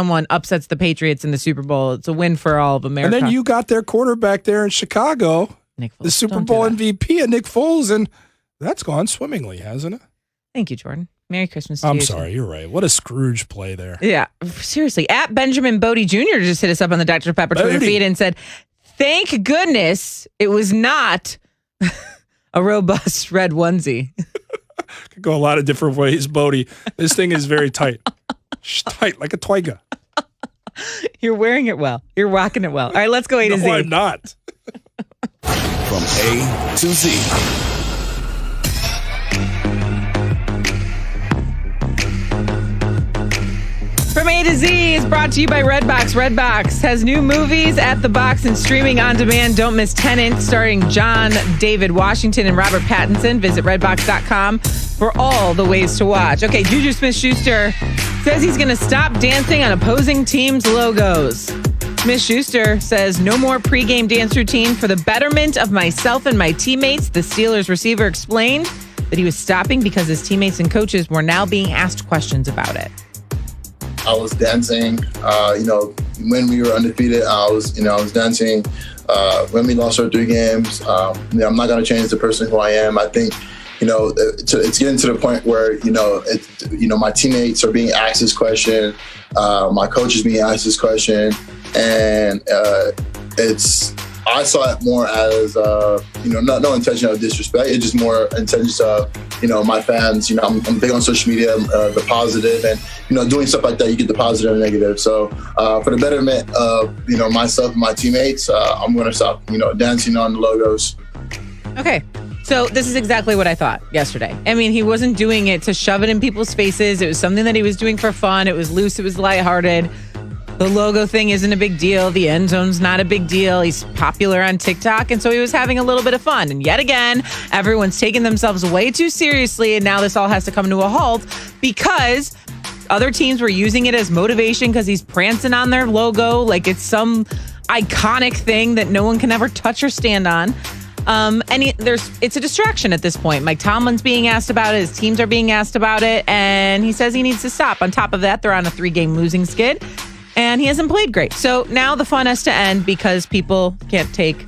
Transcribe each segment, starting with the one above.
someone upsets the Patriots in the Super Bowl, it's a win for all of America. And then you got their quarterback there in Chicago, Nick Foles. the Super Bowl MVP, Nick Foles, and that's gone swimmingly, hasn't it? Thank you, Jordan. Merry Christmas to you. I'm sorry, you're right. What a Scrooge play there. Yeah, seriously. At Benjamin Bodie Jr. just hit us up on the Dr. Pepper Twitter feed and said, thank goodness it was not a robust red onesie. Could go a lot of different ways, Bodie. This thing is very tight. Tight, like a twiga. You're wearing it well. You're rocking it well. All right, let's go A to Z. No, I'm not. From A to Z. From A to Z is brought to you by Redbox. Redbox has new movies at the box and streaming on demand. Don't miss Tenet, starring John David Washington and Robert Pattinson. Visit redbox.com for all the ways to watch. Okay, Juju Smith-Schuster says he's going to stop dancing on opposing teams' logos. Smith-Schuster says no more pregame dance routine for the betterment of myself and my teammates. The Steelers receiver explained that he was stopping because his teammates and coaches were now being asked questions about it. I was dancing, when we were undefeated, I was dancing. When we lost our 3 games, I'm not going to change the person who I am. I think, it's getting to the point where, my teammates are being asked this question. My coach is being asked this question. And I saw it more as, no intention of disrespect. It's just more intention of, my fans. I'm big on social media, the positive, and doing stuff like that. You get the positive and negative. So for the betterment of myself and my teammates, I'm going to stop dancing on the logos. Okay. So this is exactly what I thought yesterday. I mean, he wasn't doing it to shove it in people's faces. It was something that he was doing for fun. It was loose. It was lighthearted. The logo thing isn't a big deal. The end zone's not a big deal. He's popular on TikTok, and so he was having a little bit of fun. And yet again, everyone's taking themselves way too seriously, and now this all has to come to a halt because other teams were using it as motivation because he's prancing on their logo like it's some iconic thing that no one can ever touch or stand on. It's a distraction at this point. Mike Tomlin's being asked about it. His teams are being asked about it, and he says he needs to stop. On top of that, they're on a 3-game losing skid. And he hasn't played great. So now the fun has to end because people can't take.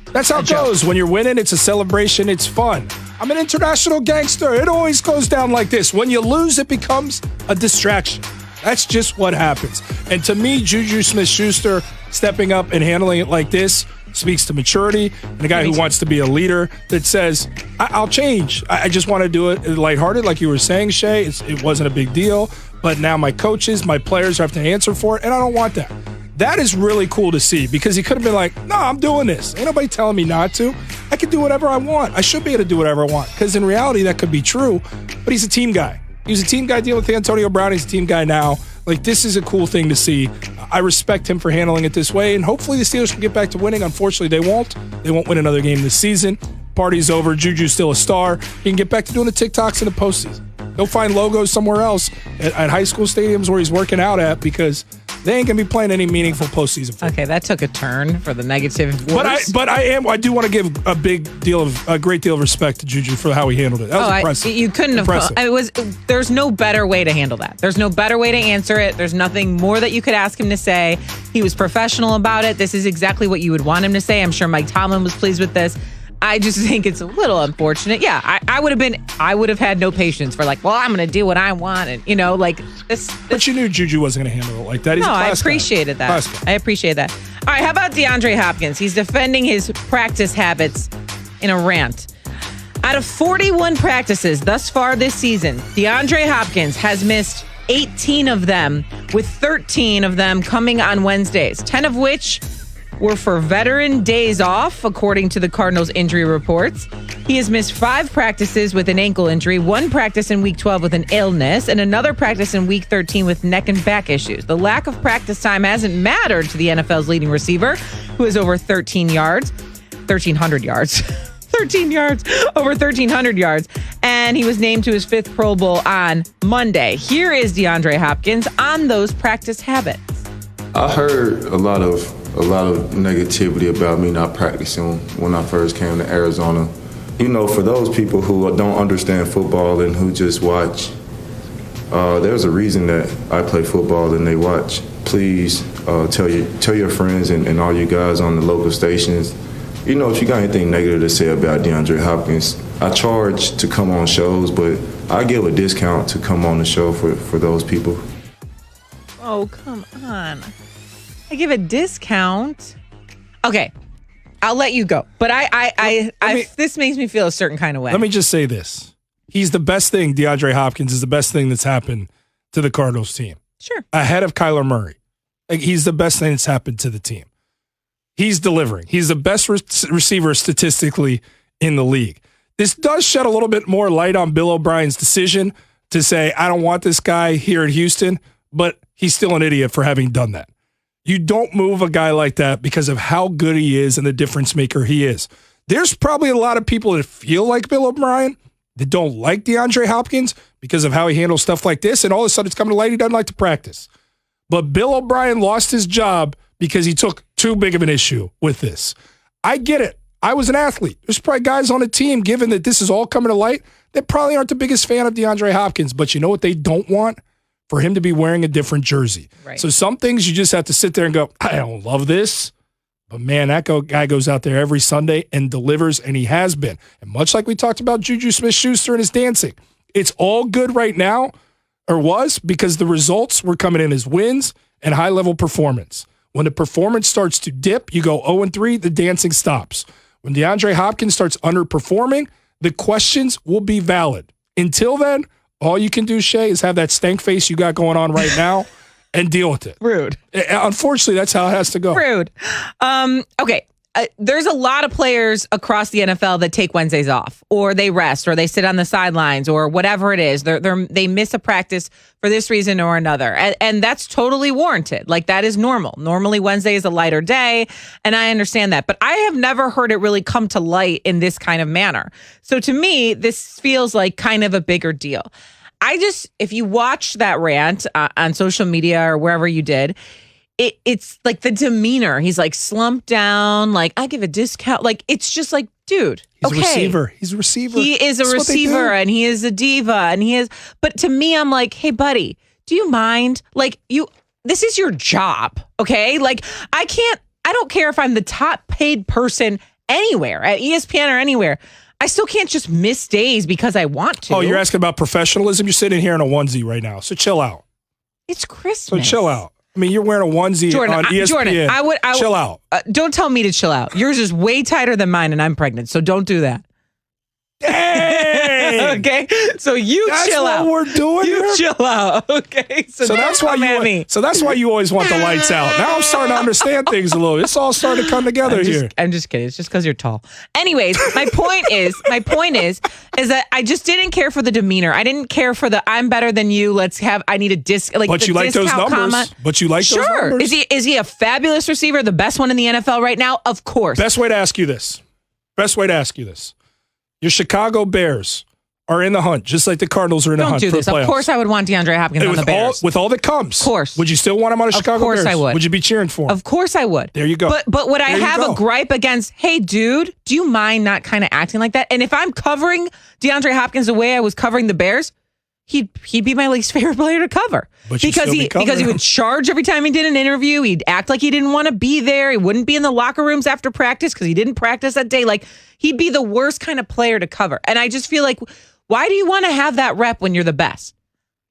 That's how it goes. When you're winning, it's a celebration. It's fun. I'm an international gangster. It always goes down like this. When you lose, it becomes a distraction. That's just what happens. And to me, Juju Smith-Schuster stepping up and handling it like this speaks to maturity and a guy who wants to be a leader that says, I'll change. I just want to do it lighthearted, like you were saying, Shay. It wasn't a big deal. But now my coaches, my players have to answer for it, and I don't want that. That is really cool to see because he could have been like, no, I'm doing this. Ain't nobody telling me not to. I can do whatever I want. I should be able to do whatever I want because in reality that could be true, but he's a team guy. He was a team guy dealing with Antonio Brown. He's a team guy now. Like, this is a cool thing to see. I respect him for handling it this way, and hopefully the Steelers can get back to winning. Unfortunately, they won't. They won't win another game this season. Party's over. Juju's still a star. He can get back to doing the TikToks in the postseason. Go find logos somewhere else at high school stadiums where he's working out at because they ain't going to be playing any meaningful postseason football. Okay, that took a turn for the negative words. But I do want to give a great deal of respect to Juju for how he handled it. That was impressive. You couldn't have. There's no better way to handle that. There's no better way to answer it. There's nothing more that you could ask him to say. He was professional about it. This is exactly what you would want him to say. I'm sure Mike Tomlin was pleased with this. I just think it's a little unfortunate. Yeah, I would have had no patience for like, well, I'm going to do what I want. And, this. But you knew Juju wasn't going to handle it like that. He's a class I appreciated guy. that. I appreciate that. All right, how about DeAndre Hopkins? He's defending his practice habits in a rant. Out of 41 practices thus far this season, DeAndre Hopkins has missed 18 of them, with 13 of them coming on Wednesdays, 10 of which were for veteran days off, according to the Cardinals injury reports. He has missed 5 practices with an ankle injury, 1 practice in Week 12 with an illness, and another practice in Week 13 with neck and back issues. The lack of practice time hasn't mattered to the NFL's leading receiver, who has over 1,300 yards. 13 yards, over 1,300 yards, and he was named to his 5th Pro Bowl on Monday. Here is DeAndre Hopkins on those practice habits. I heard a lot of negativity about me not practicing when I first came to Arizona. For those people who don't understand football and who just watch There's a reason that I play football and they watch. Please tell your friends and all you guys on the local stations, you know, if you got anything negative to say about DeAndre Hopkins, I charge to come on shows, but I give a discount to come on the show for those people. Oh, come on. I give a discount. Okay, I'll let you go. But this makes me feel a certain kind of way. Let me just say this. He's the best thing, DeAndre Hopkins is the best thing that's happened to the Cardinals team. Sure. Ahead of Kyler Murray. Like, he's the best thing that's happened to the team. He's delivering. He's the best receiver statistically in the league. This does shed a little bit more light on Bill O'Brien's decision to say, I don't want this guy here in Houston, but he's still an idiot for having done that. You don't move a guy like that because of how good he is and the difference maker he is. There's probably a lot of people that feel like Bill O'Brien that don't like DeAndre Hopkins because of how he handles stuff like this, and all of a sudden it's coming to light he doesn't like to practice. But Bill O'Brien lost his job because he took too big of an issue with this. I get it. I was an athlete. There's probably guys on the team, given that this is all coming to light, that probably aren't the biggest fan of DeAndre Hopkins, but you know what they don't want? For him to be wearing a different jersey. Right. So some things you just have to sit there and go, I don't love this. But man, that guy goes out there every Sunday and delivers, and he has been. And much like we talked about Juju Smith-Schuster and his dancing, it's all good right now, or was, because the results were coming in as wins and high-level performance. When the performance starts to dip, you go 0-3, the dancing stops. When DeAndre Hopkins starts underperforming, the questions will be valid. Until then, all you can do, Shay, is have that stank face you got going on right now and deal with it. Rude. Unfortunately, that's how it has to go. Rude. Okay. There's a lot of players across the NFL that take Wednesdays off, or they rest, or they sit on the sidelines, or whatever it is. They miss a practice for this reason or another, and that's totally warranted. Like, that is normal. Normally, Wednesday is a lighter day, and I understand that. But I have never heard it really come to light in this kind of manner. So to me, this feels like kind of a bigger deal. If you watched that rant on social media or wherever you did, it's like the demeanor. He's like slumped down, like, I give a discount. Like, it's just like, dude, He's a receiver. He's a receiver. He is a receiver, and he is a diva, and he is. But to me, I'm like, hey, buddy, do you mind? Like, this is your job, okay? Like, I don't care if I'm the top paid person anywhere at ESPN or anywhere. I still can't just miss days because I want to. Oh, you're asking about professionalism? You're sitting here in a onesie right now, so chill out. It's Christmas. So chill out. I mean, you're wearing a onesie on ESPN. Jordan, I would chill out. Don't tell me to chill out. Yours is way tighter than mine, and I'm pregnant, so don't do that. Dang! Okay, so that's chill out. That's what we're doing You here? chill out. Okay, so that's why you always want the lights out. Now I'm starting to understand things a little. It's all starting to come together here. I'm just kidding. It's just because you're tall. Anyways, my point is that I just didn't care for the demeanor. I didn't care for the I'm better than you. I need a disc. Like, but you like those numbers. Comment. But you like those numbers. Is he a fabulous receiver? The best one in the NFL right now? Of course. Best way to ask you this. Your Chicago Bears are in the hunt, just like the Cardinals are in the hunt for the playoffs. Of course I would want DeAndre Hopkins on the Bears. With all that comes. Of course. Would you still want him on a Chicago Bears? Of course I would. Would you be cheering for him? Of course I would. There you go. But would I have a gripe against, hey, dude, do you mind not kind of acting like that? And if I'm covering DeAndre Hopkins the way I was covering the Bears, he'd be my least favorite player to cover. Because he would charge every time he did an interview. He'd act like he didn't want to be there. He wouldn't be in the locker rooms after practice because he didn't practice that day. Like, he'd be the worst kind of player to cover. And I just feel like, why do you want to have that rep when you're the best?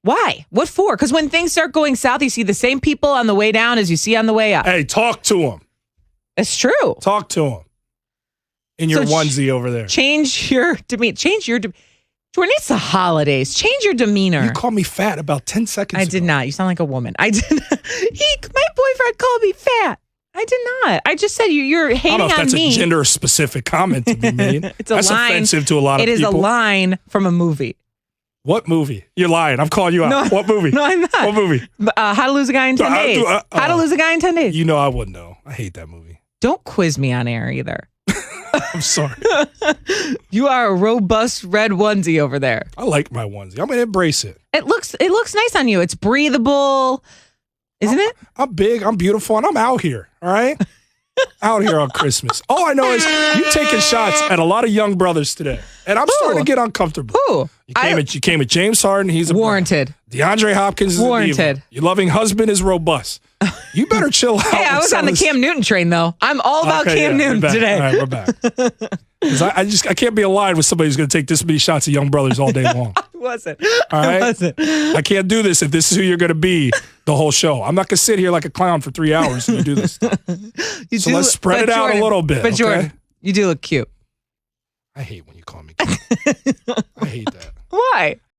Why? What for? Because when things start going south, you see the same people on the way down as you see on the way up. Hey, talk to him. It's true. Talk to him. In your onesie over there. Change your demeanor. Jordan, it's the holidays. Change your demeanor. You called me fat about 10 seconds ago. I did not. You sound like a woman. I did not. My boyfriend called me fat. I did not. I just said you're hating on me. I don't know if that's a gender-specific comment to be made. That's offensive to a lot of people. It is a line from a movie. What movie? You're lying. I'm calling you out. No, what movie? No, I'm not. What movie? How to Lose a Guy in 10 Days. How to Lose a Guy in 10 Days. You know I wouldn't know. I hate that movie. Don't quiz me on air either. I'm sorry. You are a robust red onesie over there. I like my onesie. I'm going to embrace it. It looks nice on you. It's breathable. Isn't it? I'm big, I'm beautiful, and I'm out here, all right? Out here on Christmas. All I know is you taking shots at a lot of young brothers today. And I'm starting to get uncomfortable. Who? You came at James Harden. He's a warranted. DeAndre Hopkins is warranted. A diva. Your loving husband is robust. You better chill out. Hey, I was on the Cam Newton train, though. I'm all about Cam Newton today. All right, we're back. Because I can't be aligned with somebody who's going to take this many shots at young brothers all day long. I wasn't. All right? I wasn't. I can't do this if this is who you're going to be the whole show. I'm not going to sit here like a clown for 3 hours and you do this stuff. So let's spread it out a little bit. But Jordan, okay? you do look cute. I hate when you call me cute. I hate that. Why?